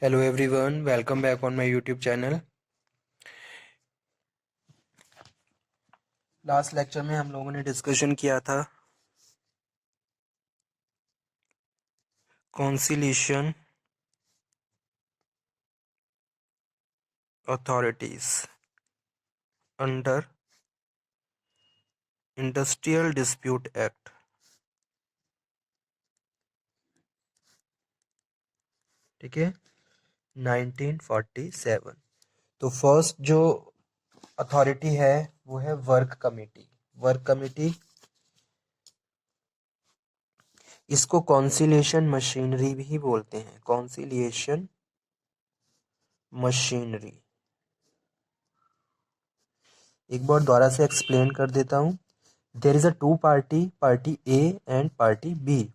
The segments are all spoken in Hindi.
Hello everyone, welcome back on my YouTube channel. Last lecture में हम लोगों ने डिस्कशन किया था conciliation authorities under industrial dispute act. ठीक है, 1947। तो फर्स्ट जो अथॉरिटी है वो है वर्क कमेटी। वर्क कमेटी, इसको कॉन्सिलिएशन मशीनरी भी बोलते हैं। कॉन्सिलिएशन मशीनरी, एक बार दोबारा से एक्सप्लेन कर देता हूँ। There is a two party, party A and party B.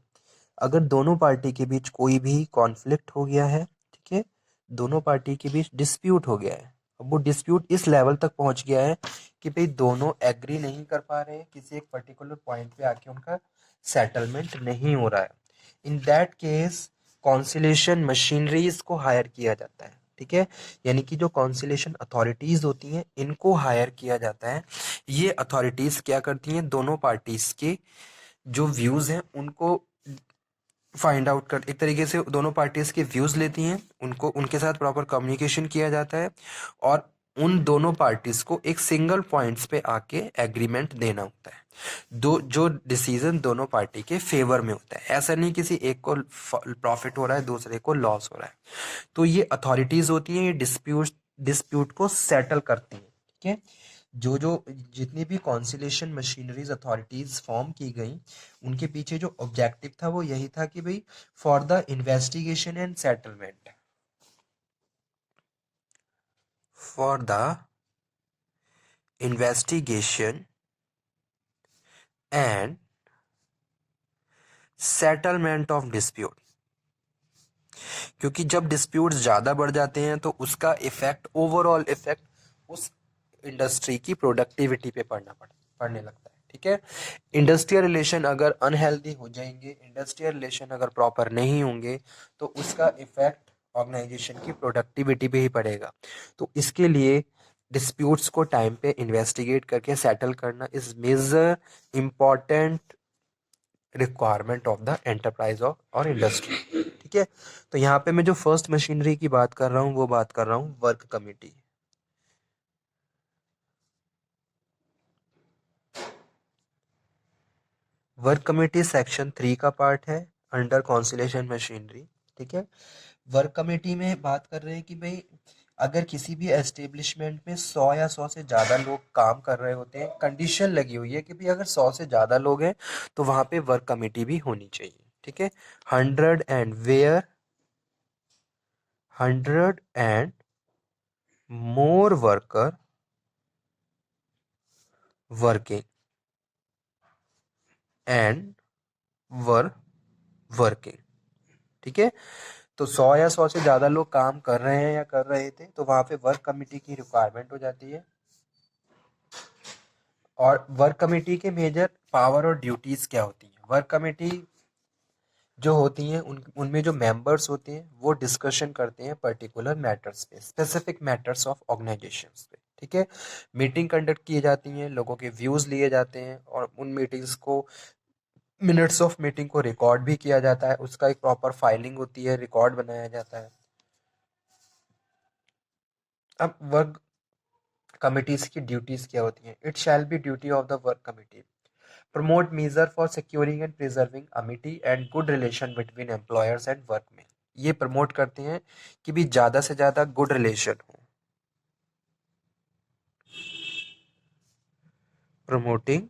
अगर दोनों पार्टी के बीच कोई भी कॉन्फ्लिक्ट हो गया है, ठीक है, दोनों पार्टी के बीच डिस्प्यूट हो गया है, अब वो डिस्प्यूट इस लेवल तक पहुंच गया है कि भाई दोनों एग्री नहीं कर पा रहे हैं, किसी एक पर्टिकुलर पॉइंट पे आके उनका सेटलमेंट नहीं हो रहा है, in that case conciliation machineries को हायर किया जाता है। ठीक है, यानी कि जो कॉन्सिलेशन अथॉरिटीज होती हैं इनको हायर किया जाता है। ये अथॉरिटीज क्या करती हैं, दोनों पार्टीज के जो व्यूज हैं उनको फाइंड आउट कर, एक तरीके से दोनों पार्टीज के व्यूज लेती हैं, उनको उनके साथ प्रॉपर कम्युनिकेशन किया जाता है और उन दोनों पार्टीज को एक सिंगल पॉइंट्स पे आके एग्रीमेंट देना होता है। दो जो डिसीजन दोनों पार्टी के फेवर में होता है, ऐसा नहीं किसी एक को प्रॉफिट हो रहा है दूसरे को लॉस हो रहा है। तो ये अथॉरिटीज होती हैं, ये डिस्प्यूट को सेटल करती हैं। ठीक है, जो जो जितनी भी कॉन्सिलेशन मशीनरीज अथॉरिटीज फॉर्म की गई, उनके पीछे जो ऑब्जेक्टिव था वो यही था कि भाई for the investigation and settlement, for the investigation and settlement of dispute. क्योंकि जब डिस्प्यूट ज्यादा बढ़ जाते हैं तो उसका इफेक्ट, ओवरऑल इफेक्ट उस इंडस्ट्री की प्रोडक्टिविटी पे पड़ने लगता है। ठीक है, इंडस्ट्रियल रिलेशन अगर अनहेल्दी हो जाएंगे, इंडस्ट्रियल रिलेशन अगर प्रॉपर नहीं होंगे, तो उसका इफेक्ट ऑर्गेनाइजेशन की प्रोडक्टिविटी पे ही पड़ेगा। तो इसके लिए डिस्प्यूट्स को टाइम पे इन्वेस्टिगेट करके सेटल करना is major important requirement of the enterprise of और इंडस्ट्री। ठीक है, तो यहाँ पे मैं जो फर्स्ट मशीनरी की बात कर रहा हूँ वो बात कर रहा हूँ work committee. Work committee section 3 का पार्ट है अंडर कॉन्सिलेशन मशीनरी। ठीक है, वर्क कमेटी में बात कर रहे हैं कि भाई अगर किसी भी एस्टेब्लिशमेंट में 100 या 100 से ज़्यादा लोग काम कर रहे होते हैं, कंडीशन लगी हुई है कि भाई अगर 100 से ज़्यादा लोग हैं तो वहाँ पे वर्क कमेटी भी होनी चाहिए। ठीक है, 100 and more worker working and were working. ठीक है, तो 100 या 100 से ज्यादा लोग काम कर रहे हैं या कर रहे थे तो वहां पे वर्क कमेटी की रिक्वायरमेंट हो जाती है। और वर्क कमेटी के मेजर पावर और ड्यूटीज क्या होती हैं, वर्क कमेटी जो होती हैं उनमें जो मेंबर्स होते हैं वो डिस्कशन करते हैं पर्टिकुलर मैटर्स पे, स्पेसिफिक मैटर्स ऑफ ऑर्गेनाइजेशंस पे। ठीक है, मीटिंग कंडक्ट की जाती हैं, लोगों के व्यूज लिए जाते हैं और उन मीटिंग्स को, मिनट्स ऑफ मीटिंग को रिकॉर्ड भी किया जाता है, उसका एक प्रॉपर फाइलिंग होती है, रिकॉर्ड बनाया जाता है। अब वर्क कमिटीज की ड्यूटीज क्या होती हैं, it shall be duty of the work committee promote measure for securing and preserving amity and good relation between employers and workman. ये प्रमोट करते हैं कि भी ज्यादा से ज्यादा गुड रिलेशन हो, promoting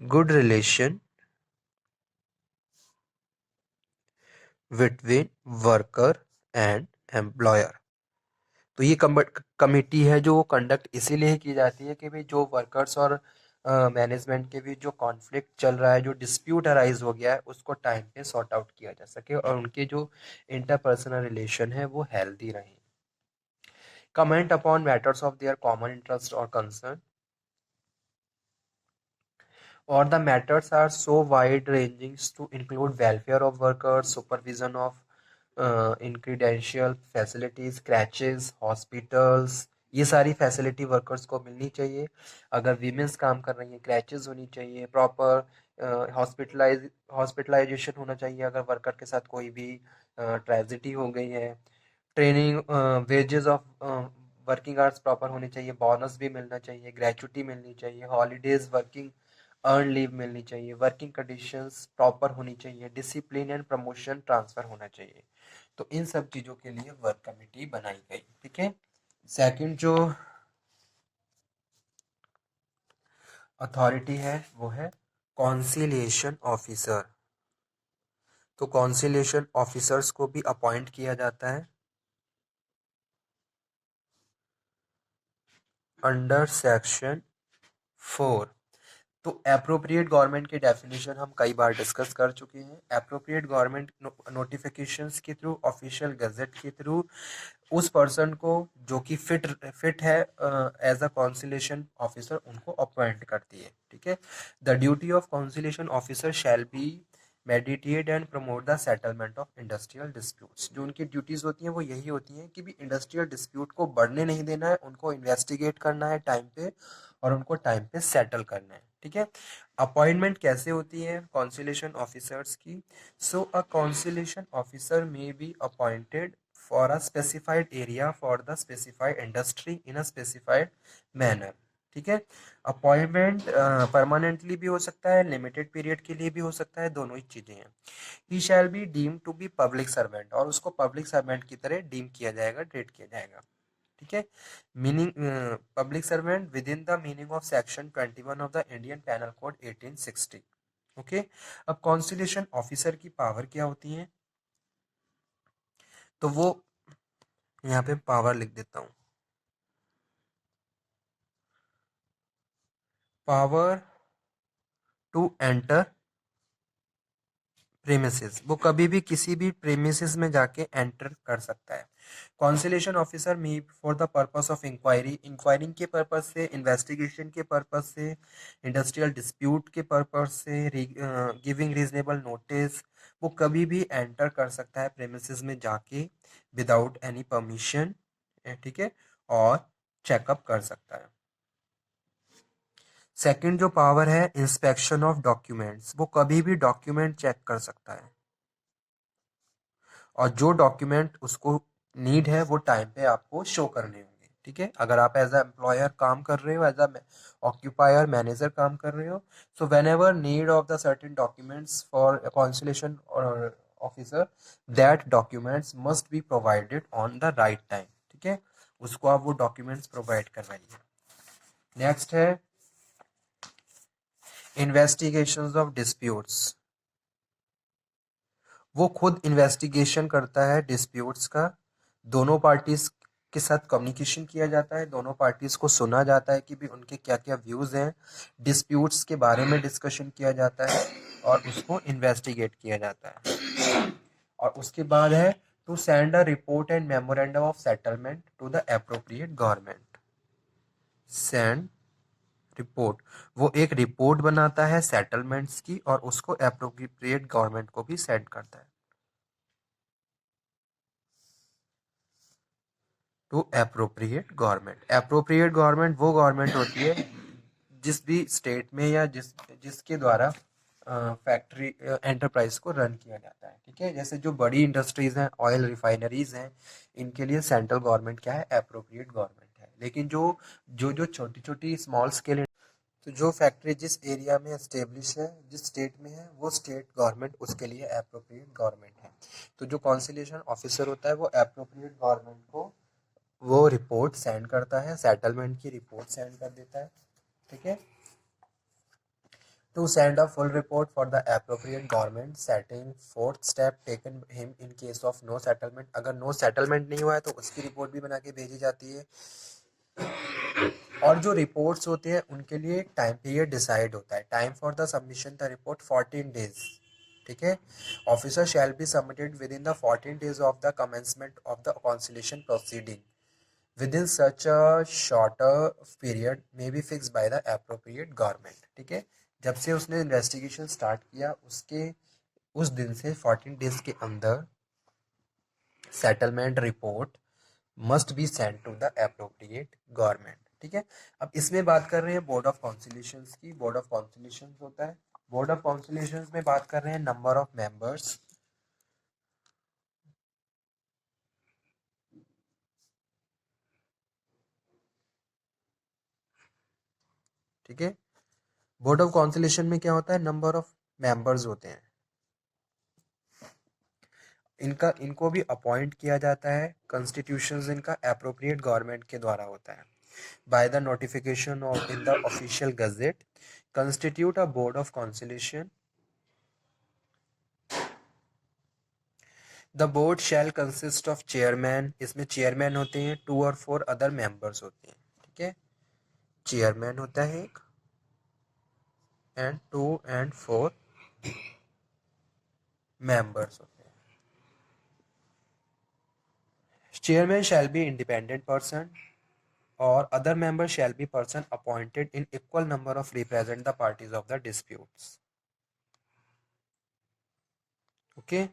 good relation between worker and employer. तो ये कमेटी है जो कंडक्ट इसीलिए की जाती है कि भाई जो वर्कर्स और मैनेजमेंट के बीच जो कॉन्फ्लिक्ट चल रहा है, जो डिस्प्यूट अराइज हो गया है, उसको टाइम पे सॉर्ट आउट किया जा सके और उनके जो इंटरपर्सनल रिलेशन है वो हेल्दी रहे। Comment upon matters of their common interest और कंसर्न, और the matters are so wide ranging to include welfare of workers, supervision of in credential facilities, creches, hospitals, ये सारी फैसिलिटी वर्कर्स को मिलनी चाहिए। अगर वीमेंस काम कर रही हैं, क्रैचेस होनी चाहिए, प्रॉपर हॉस्पिटलाइजेशन होना चाहिए अगर वर्कर के साथ कोई भी ट्रेजिडी हो गई है। Training, wages of working hours proper होने चाहिए, बोनस भी मिलना चाहिए, ग्रेचुटी मिलनी चाहिए, हॉलीडेज, वर्किंग अर्न लीव मिलनी चाहिए, वर्किंग कंडीशंस प्रॉपर होनी चाहिए, डिसिप्लिन एंड प्रमोशन ट्रांसफर होना चाहिए। तो इन सब चीज़ों के लिए वर्क कमेटी बनाई गई। ठीक है। सेकंड जो अथॉरिटी है वो है कॉन्सिलिएशन ऑफिसर। तो कॉन्सिलिएशन ऑफिसर्स को भी अपॉइंट किया जाता है अंडर सेक्शन 4। तो एप्रोप्रिएट गवर्नमेंट की डेफिनेशन हम कई बार डिस्कस कर चुके हैं। एप्रोप्रिएट गवर्नमेंट नोटिफिकेशंस के थ्रू, ऑफिशियल गजट के थ्रू उस पर्सन को जो कि फिट है एज अ कॉन्सिलेशन ऑफिसर, उनको अपॉइंट करती है। ठीक है। The duty of conciliation officer shall be meditate and promote the settlement of industrial disputes. जो उनकी ड्यूटीज होती हैं वो यही होती हैं कि भी इंडस्ट्रियल डिस्प्यूट को बढ़ने नहीं देना है, उनको इन्वेस्टिगेट करना है टाइम पे और उनको टाइम पे सेटल करना है। ठीक है। अपॉइंटमेंट कैसे होती है कॉन्सिलेशन ऑफिसर्स की? So a conciliation officer may be appointed for a specified area for the specified industry in a specified manner। ठीक है। अपॉइंटमेंट परमानेंटली भी हो सकता है, लिमिटेड पीरियड के लिए भी हो सकता है, दोनों ही चीजें हैं। He shall be deemed to be public servant, और उसको पब्लिक सर्वेंट की तरह डीम किया जाएगा, ट्रीट किया जाएगा। ठीक है। Meaning public servant with in the meaning of section 21 of the Indian panel code 1860। Okay. अब कॉन्सिलेशन ऑफिसर की पावर क्या होती है? तो वो यहाँ पे पावर लिख देता हूँ। पावर टू एंटर प्रेमिसेस, वो कभी भी किसी भी प्रेमिसेस में जाके एंटर कर सकता है। Conciliation officer may for the purpose of inquiry, inquiring के पर्पज से, इन्वेस्टिगेशन के पर्पज से, इंडस्ट्रियल डिस्प्यूट के पर्पज से, गिविंग रीजनेबल नोटिस, वो कभी भी एंटर कर सकता है प्रेमिसेस में जाके विदाउट एनी परमिशन। ठीक है। और चेकअप कर सकता है। सेकंड जो पावर है इंस्पेक्शन ऑफ डॉक्यूमेंट्स, वो कभी भी डॉक्यूमेंट चेक कर सकता है और जो डॉक्यूमेंट उसको नीड है वो टाइम पे आपको शो करने होंगे। ठीक है। अगर आप एज अ एम्प्लॉयर काम कर रहे हो, एज अ ऑक्यूपायर मैनेजर काम कर रहे हो, so whenever need of the certain documents for conciliation officer, that documents must be provided on the right time. ठीक है। उसको आप वो डॉक्यूमेंट्स प्रोवाइड करवाइए। नेक्स्ट है इन्वेस्टिगेशंस ऑफ डिस्प्यूट्स। वो खुद इन्वेस्टिगेशन करता है डिस्प्यूट्स का। दोनों पार्टीज के साथ कम्युनिकेशन किया जाता है, दोनों पार्टीज को सुना जाता है कि भी उनके क्या क्या व्यूज हैं, डिस्प्यूट्स के बारे में डिस्कशन किया जाता है और उसको इन्वेस्टिगेट किया जाता है। और उसके बाद है to send a report and memorandum of settlement to the appropriate government. Send report, वो एक रिपोर्ट बनाता है सेटलमेंट्स की और उसको एप्रोप्रिएट गवर्नमेंट को भी सेंड करता है। To appropriate government, appropriate government वो गवर्नमेंट होती है जिस भी स्टेट में या जिसके द्वारा फैक्ट्री एंटरप्राइज को रन किया जाता है। ठीक है। जैसे जो बड़ी इंडस्ट्रीज हैं, ऑयल रिफाइनरीज हैं, इनके लिए सेंट्रल गवर्नमेंट क्या है? एप्रोप्रिएट गवर्नमेंट है। लेकिन जो जो जो छोटी छोटी स्मॉल स्केल, तो जो फैक्ट्री जिस एरिया में एस्टेब्लिश है, जिस स्टेट में है, वो स्टेट गवर्नमेंट उसके लिए एप्रोप्रिएट गवर्नमेंट है। तो जो कॉन्सिलेशन ऑफिसर होता है वो एप्रोप्रिएट गवर्नमेंट को वो रिपोर्ट सेंड करता है, सेटलमेंट की रिपोर्ट सेंड कर देता है। ठीक है। To send a full report for the appropriate government setting fourth step taken him in case of no settlement. अगर नो सेटलमेंट नहीं हुआ है तो उसकी रिपोर्ट भी बना के भेजी जाती है। और जो रिपोर्ट्स होते हैं उनके लिए टाइम पीरियड डिसाइड होता है। Time for the submission the report 14 days. ठीक है। Officer shall be submitted with in the 14 days of the commencement of the conciliation proceeding within such a shorter period may be fixed by the appropriate government। ठीक है। जब से उसने इन्वेस्टिगेशन स्टार्ट किया उसके उस दिन से 14 डेज के अंदर settlement report must be send to the appropriate government. ठीक है, अब इसमें बात कर रहे हैं बोर्ड ऑफ कॉन्सिलेशंस की। बोर्ड ऑफ कॉन्सिलेशंस होता है, बोर्ड ऑफ कॉन्सिलेशंस में बात कर रहे हैं नंबर ऑफ मेंबर्स। ठीक है, बोर्ड ऑफ कॉन्सिलेशन में क्या होता है, नंबर ऑफ मेंबर्स होते हैं। इनको भी अपॉइंट किया जाता है, कॉन्स्टिट्यूशंस इनका एप्रोप्रिएट गवर्नमेंट के द्वारा होता है। By the notification of in the official gazette constitute a board of conciliation. The board shall consist of chairman, इसमें चेयरमैन होते हैं, 2 और 4 अदर मेंबर्स होते हैं। ठीक है, चेयरमैन होता है एक एंड 2 and 4 मेंबर्स होते हैं। Chairman shall be independent person और other members shall be person appointed in equal number of represent the parties of the disputes. Okay,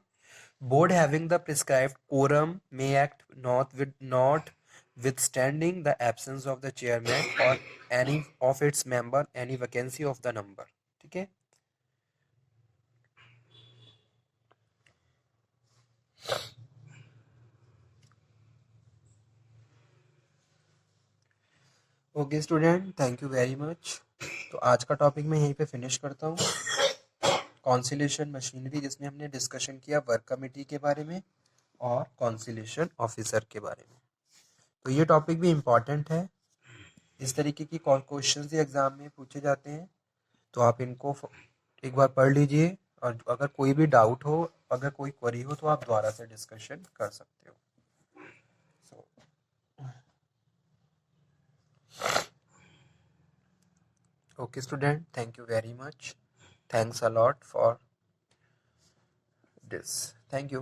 board having the prescribed quorum may act notwithstanding the absence of the chairman or any of its member, any vacancy of the number. ठीक है, okay student, thank you very much. तो आज का टॉपिक मैं यहीं पे फिनिश करता हूँ, कॉन्सिलेशन मशीनरी, जिसमें हमने डिस्कशन किया वर्क कमेटी के बारे में और कॉन्सिलेशन ऑफिसर के बारे में। तो ये टॉपिक भी इम्पॉर्टेंट है, इस तरीके की क्वेश्चंस एग्जाम में पूछे जाते हैं, तो आप इनको एक बार पढ़ लीजिए और अगर कोई भी डाउट हो, अगर कोई क्वेरी हो तो आप दोबारा से डिस्कशन कर सकते हो। Okay student, thank you very much, thanks a lot for this, thank you.